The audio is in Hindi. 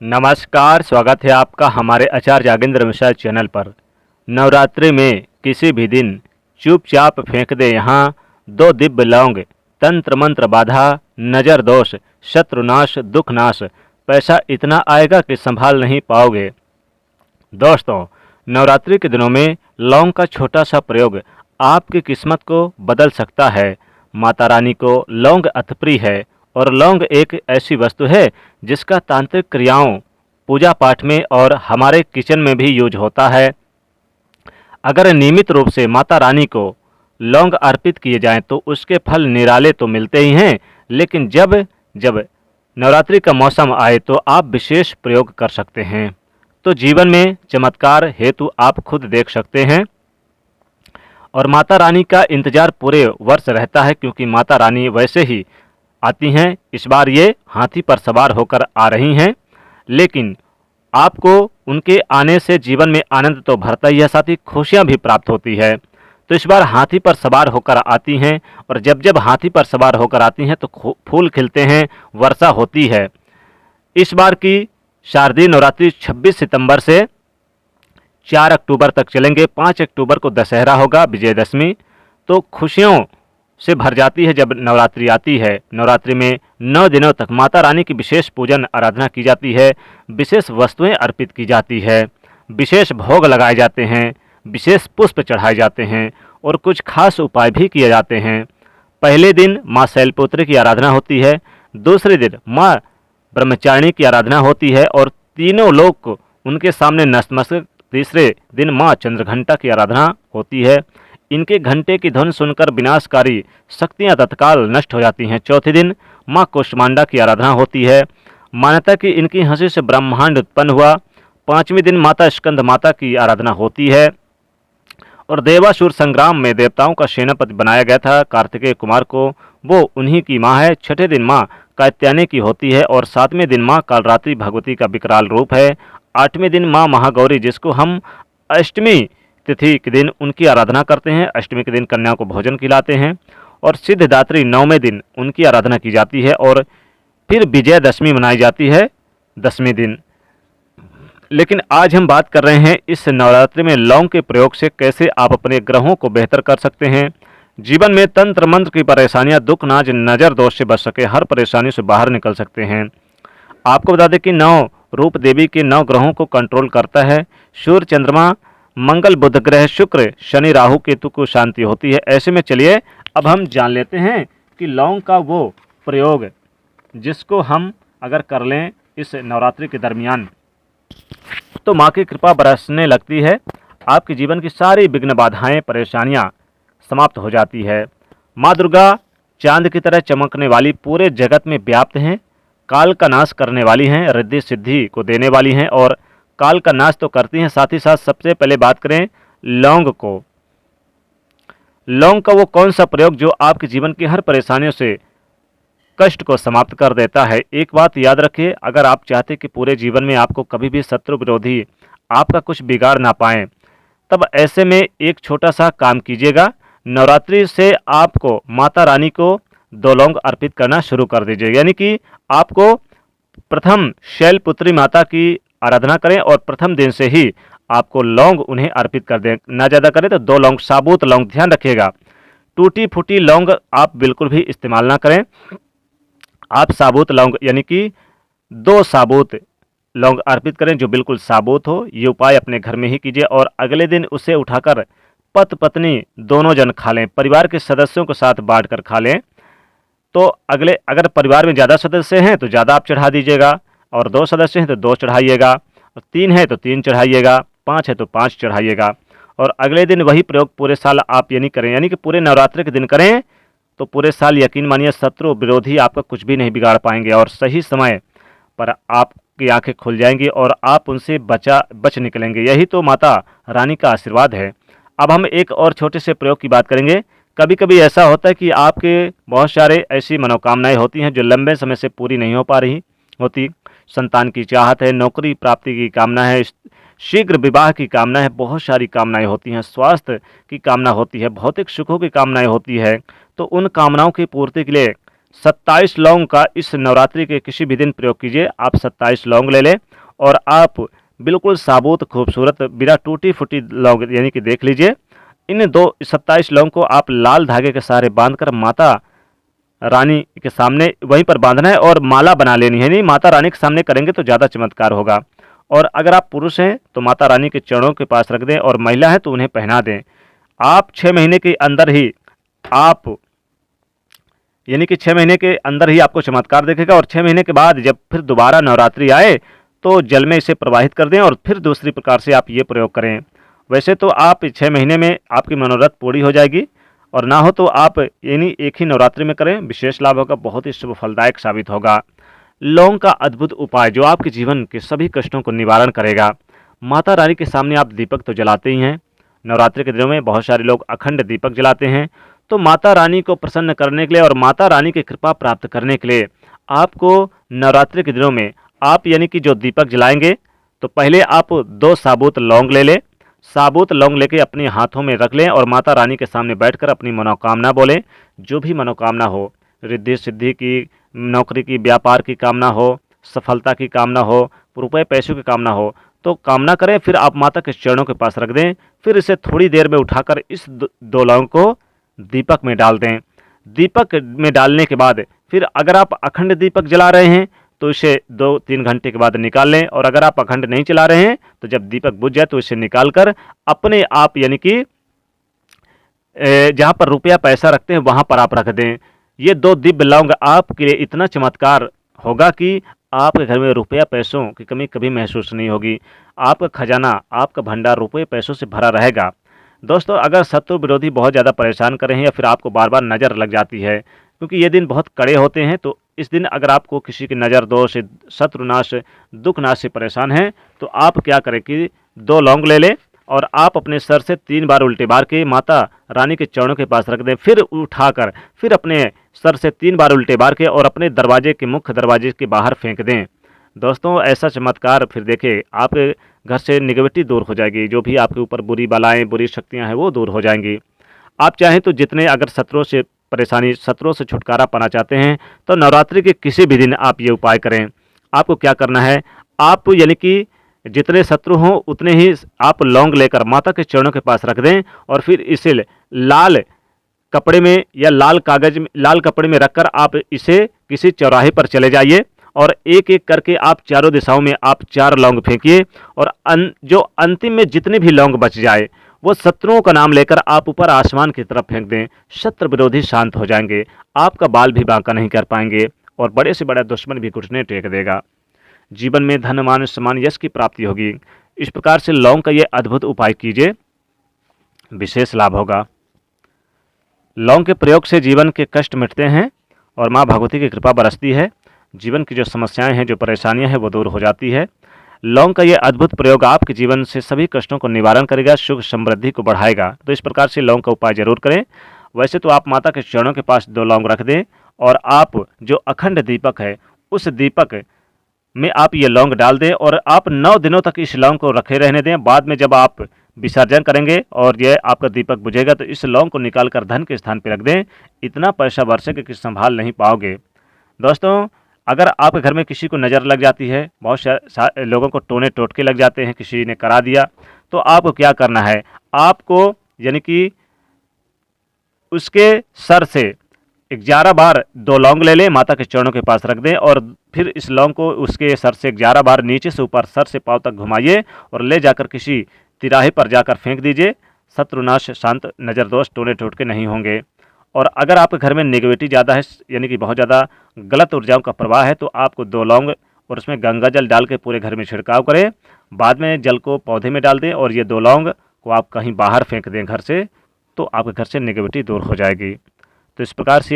नमस्कार, स्वागत है आपका हमारे आचार्य जागेंद्र मिश्रा चैनल पर। नवरात्रि में किसी भी दिन चुपचाप फेंक दे यहाँ दो दिव्य लौंग, तंत्र मंत्र बाधा, नजर दोष, शत्रुनाश, दुख नाश, पैसा इतना आएगा कि संभाल नहीं पाओगे। दोस्तों, नवरात्रि के दिनों में लौंग का छोटा सा प्रयोग आपकी किस्मत को बदल सकता है। माता रानी को लौंग अतिप्रिय है और लौंग एक ऐसी वस्तु है जिसका तांत्रिक क्रियाओं, पूजा पाठ में और हमारे किचन में भी यूज होता है। अगर नियमित रूप से माता रानी को लौंग अर्पित किए जाएं तो उसके फल निराले तो मिलते ही हैं, लेकिन जब जब नवरात्रि का मौसम आए तो आप विशेष प्रयोग कर सकते हैं। तो जीवन में चमत्कार हेतु आप खुद देख सकते हैं। और माता रानी का इंतजार पूरे वर्ष रहता है, क्योंकि माता रानी वैसे ही आती हैं। इस बार ये हाथी पर सवार होकर आ रही हैं, लेकिन आपको उनके आने से जीवन में आनंद तो भरता ही है, साथ ही खुशियाँ भी प्राप्त होती है। तो इस बार हाथी पर सवार होकर आती हैं, और जब जब हाथी पर सवार होकर आती हैं तो फूल खिलते हैं, वर्षा होती है। इस बार की शारदीय नवरात्रि 26 सितंबर से 4 अक्टूबर तक चलेंगे। 5 अक्टूबर को दशहरा होगा, विजयदशमी। तो खुशियों से भर जाती है जब नवरात्रि आती है। नवरात्रि में 9 दिनों तक माता रानी की विशेष पूजन आराधना की जाती है, विशेष वस्तुएं अर्पित की जाती है, विशेष भोग लगाए जाते हैं, विशेष पुष्प चढ़ाए जाते हैं और कुछ खास उपाय भी किए जाते हैं। पहले दिन माँ शैलपुत्री की आराधना होती है, दूसरे दिन माँ ब्रह्मचारिणी की आराधना होती है और तीनों लोग उनके सामने नतमस्तक। तीसरे दिन माँ चंद्रघंटा की आराधना होती है। इनके घंटे की धुन सुनकर विनाशकारी शक्तियाँ तत्काल नष्ट हो जाती हैं। चौथे दिन माँ कूष्मांडा की आराधना होती है। मान्यता कि इनकी हंसी से ब्रह्मांड उत्पन्न हुआ। 5वें दिन माता स्कंद माता की आराधना होती है और देवासुर संग्राम में देवताओं का सेनापति बनाया गया था कार्तिकेय कुमार को, वो उन्हीं की माँ है। 6ठे दिन माँ कात्यायनी की होती है और 7वें दिन माँ कालरात्रि भगवती का विकराल रूप है। 8वें दिन माँ महागौरी, जिसको हम अष्टमी तिथि के दिन उनकी आराधना करते हैं। अष्टमी के दिन कन्या को भोजन खिलाते हैं। और सिद्धदात्री 9वें दिन उनकी आराधना की जाती है और फिर विजयदशमी मनाई जाती है 10वें दिन। लेकिन आज हम बात कर रहे हैं इस नवरात्रि में लौंग के प्रयोग से कैसे आप अपने ग्रहों को बेहतर कर सकते हैं, जीवन में तंत्र मंत्र की परेशानियां, दुख नाज, नजर दोष से बच सके, हर परेशानी से बाहर निकल सकते हैं। आपको बता दें कि 9 रूप देवी के 9 ग्रहों को कंट्रोल करता है। सूर्य, चंद्रमा, मंगल, बुध ग्रह, शुक्र, शनि, राहु, केतु को शांति होती है। ऐसे में चलिए अब हम जान लेते हैं कि लौंग का वो प्रयोग जिसको हम अगर कर लें इस नवरात्रि के दरमियान तो माँ की कृपा बरसने लगती है। आपके जीवन की सारी विघ्न बाधाएं, परेशानियां समाप्त हो जाती है। माँ दुर्गा चांद की तरह चमकने वाली पूरे जगत में व्याप्त हैं, काल का नाश करने वाली हैं, रिद्धि सिद्धि को देने वाली हैं और काल का नाश तो करती हैं, साथ ही साथ सबसे पहले बात करें लौंग को। लौंग का वो कौन सा प्रयोग जो आपके जीवन की हर परेशानियों से कष्ट को समाप्त कर देता है। एक बात याद रखिए, अगर आप चाहते कि पूरे जीवन में आपको कभी भी शत्रु विरोधी आपका कुछ बिगाड़ ना पाएं, तब ऐसे में एक छोटा सा काम कीजिएगा। नवरात्रि से आपको माता रानी को 2 लौंग अर्पित करना शुरू कर दीजिएगा। यानी कि आपको प्रथम शैलपुत्री माता की आराधना करें और प्रथम दिन से ही आपको लौंग उन्हें अर्पित कर दें। ना ज़्यादा करें तो 2 लौंग, साबुत लौंग, ध्यान रखिएगा टूटी फूटी लौंग आप बिल्कुल भी इस्तेमाल ना करें। आप साबुत लौंग यानी कि 2 साबुत लौंग अर्पित करें जो बिल्कुल साबुत हो। ये उपाय अपने घर में ही कीजिए और अगले दिन उसे उठाकर पति पत्नी दोनों जन खा लें, परिवार के सदस्यों के साथ बांट कर खा लें। तो अगर परिवार में ज़्यादा सदस्य हैं तो ज़्यादा आप चढ़ा दीजिएगा, और 2 सदस्य हैं तो 2 चढ़ाइएगा, और 3 है तो 3 चढ़ाइएगा, 5 है तो 5 चढ़ाइएगा। और अगले दिन वही प्रयोग पूरे साल आप यानी करें, यानी कि पूरे नवरात्रि के दिन करें तो पूरे साल यकीन मानिए शत्रु विरोधी आपका कुछ भी नहीं बिगाड़ पाएंगे और सही समय पर आपकी आंखें खुल जाएंगी और आप उनसे बच निकलेंगे। यही तो माता रानी का आशीर्वाद है। अब हम एक और छोटे से प्रयोग की बात करेंगे। कभी कभी ऐसा होता है कि आपके बहुत सारे ऐसी मनोकामनाएं होती हैं जो लंबे समय से पूरी नहीं हो पा रही होती। संतान की चाहत है, नौकरी प्राप्ति की कामना है, शीघ्र विवाह की कामना है, बहुत सारी कामनाएं होती हैं, स्वास्थ्य की कामना होती है, भौतिक सुखों की कामनाएं होती है। तो उन कामनाओं की पूर्ति के लिए 27 लौंग का इस नवरात्रि के किसी भी दिन प्रयोग कीजिए। आप 27 लौंग ले लें और आप बिल्कुल साबुत खूबसूरत बिना टूटी फूटी लौंग यानी कि देख लीजिए, इन 27 लौंग को आप लाल धागे के सहारे बांधकर माता रानी के सामने वहीं पर बांधना है और माला बना लेनी है। नहीं, माता रानी के सामने करेंगे तो ज़्यादा चमत्कार होगा। और अगर आप पुरुष हैं तो माता रानी के चरणों के पास रख दें, और महिला है तो उन्हें पहना दें। आप 6 महीने के अंदर ही आप यानी कि 6 महीने के अंदर ही आपको चमत्कार दिखेगा, और 6 महीने के बाद जब फिर दोबारा नवरात्रि आए तो जल में इसे प्रवाहित कर दें और फिर दूसरी प्रकार से आप ये प्रयोग करें। वैसे तो आप 6 महीने में आपकी मनोरथ पूरी हो जाएगी, और ना हो तो आप यानी एक ही नवरात्रि में करें, विशेष लाभ होगा, बहुत ही शुभ फलदायक साबित होगा। लौंग का अद्भुत उपाय जो आपके जीवन के सभी कष्टों को निवारण करेगा। माता रानी के सामने आप दीपक तो जलाते ही हैं, नवरात्रि के दिनों में बहुत सारे लोग अखंड दीपक जलाते हैं। तो माता रानी को प्रसन्न करने के लिए और माता रानी की कृपा प्राप्त करने के लिए आपको नवरात्रि के दिनों में आप यानी कि जो दीपक जलाएंगे, तो पहले आप 2 साबुत लौंग ले लें। साबुत लौंग लेके अपने हाथों में रख लें और माता रानी के सामने बैठकर अपनी मनोकामना बोलें। जो भी मनोकामना हो, रिद्धि सिद्धि की, नौकरी की, व्यापार की कामना हो, सफलता की कामना हो, रुपए पैसों की कामना हो, तो कामना करें। फिर आप माता के चरणों के पास रख दें। फिर इसे थोड़ी देर में उठाकर इस 2 लौंग को दीपक में डाल दें। दीपक में डालने के बाद फिर अगर आप अखंड दीपक जला रहे हैं तो इसे 2-3 घंटे के बाद निकाल लें, और अगर आप अखंड नहीं चला रहे हैं तो जब दीपक बुझ जाए तो इसे निकाल कर अपने आप यानी कि जहाँ पर रुपया पैसा रखते हैं वहाँ पर आप रख दें। ये 2 दिव्य लौंग आपके लिए इतना चमत्कार होगा कि आपके घर में रुपया पैसों की कमी कभी महसूस नहीं होगी। आपका खजाना, आपका भंडार रुपये पैसों से भरा रहेगा। दोस्तों, अगर शत्रु विरोधी बहुत ज़्यादा परेशान कर रहे हैं या फिर आपको बार बार नज़र लग जाती है, क्योंकि ये दिन बहुत कड़े होते हैं, तो इस दिन अगर आपको किसी की नज़र दोष, शत्रुनाश, दुखनाश से परेशान हैं, तो आप क्या करें कि 2 लौंग ले लें और आप अपने सर से 3 बार उल्टे बार के माता रानी के चरणों के पास रख दें। फिर उठाकर फिर अपने सर से 3 बार उल्टे बार के और अपने दरवाजे के मुख्य दरवाजे के बाहर फेंक दें। दोस्तों, ऐसा चमत्कार फिर देखिए, आपके घर से निगेटिविटी दूर हो जाएगी, जो भी आपके ऊपर बुरी बलाएँ, बुरी शक्तियाँ हैं वो दूर हो जाएंगी। आप चाहें तो जितने अगर शत्रुओं से परेशानी, शत्रुओं से छुटकारा पाना चाहते हैं, तो नवरात्रि के किसी भी दिन आप ये उपाय करें। आपको क्या करना है, आप यानी कि जितने शत्रु हों उतने ही आप लौंग लेकर माता के चरणों के पास रख दें, और फिर इसे लाल कपड़े में या लाल कागज में, लाल कपड़े में रखकर आप इसे किसी चौराहे पर चले जाइए, और एक एक करके आप चारों दिशाओं में आप 4 लौंग फेंकिए, और जो अंतिम में जितने भी लौंग बच जाए वो शत्रुओं का नाम लेकर आप ऊपर आसमान की तरफ फेंक दें। शत्रु विरोधी शांत हो जाएंगे, आपका बाल भी बांका नहीं कर पाएंगे, और बड़े से बड़ा दुश्मन भी घुटने टेक देगा। जीवन में धन, मान, सम्मान, यश की प्राप्ति होगी। इस प्रकार से लौंग का ये अद्भुत उपाय कीजिए, विशेष लाभ होगा। लौंग के प्रयोग से जीवन के कष्ट मिटते हैं और माँ भगवती की कृपा बरसती है। जीवन की जो समस्याएं हैं, जो परेशानियां हैं, वो दूर हो जाती है। लौंग का ये अद्भुत प्रयोग आपके जीवन से सभी कष्टों को निवारण करेगा, सुख समृद्धि को बढ़ाएगा। तो इस प्रकार से लौंग का उपाय जरूर करें। वैसे तो आप माता के चरणों के पास 2 लौंग रख दें, और आप जो अखंड दीपक है उस दीपक में आप ये लौंग डाल दें, और आप 9 दिनों तक इस लौंग को रखे रहने दें। बाद में जब आप विसर्जन करेंगे और यह आपका दीपक बुझेगा तो इस लौंग को निकाल कर धन के स्थान पर रख दें। इतना पैसा बरसेगा कि संभाल नहीं पाओगे। दोस्तों, अगर आपके घर में किसी को नज़र लग जाती है, बहुत सारे लोगों को टोने टोटके लग जाते हैं, किसी ने करा दिया, तो आपको क्या करना है, आपको यानी कि उसके सर से 11 बार 2 लौंग ले लें, माता के चरणों के पास रख दें, और फिर इस लौंग को उसके सर से 11 बार नीचे से ऊपर सर से पांव तक घुमाइए और ले जाकर किसी तिराहे पर जाकर फेंक दीजिए। शत्रुनाश, शांत, नज़र दोष, टोने टोटके नहीं होंगे। और अगर आपके घर में नेगेटिविटी ज़्यादा है, यानी कि बहुत ज़्यादा गलत ऊर्जाओं का प्रवाह है, तो आपको 2 लौंग और उसमें गंगा जल डाल के पूरे घर में छिड़काव करें। बाद में जल को पौधे में डाल दें और ये 2 लौंग को आप कहीं बाहर फेंक दें घर से, तो आपके घर से नेगेटिविटी दूर हो जाएगी। तो इस प्रकार से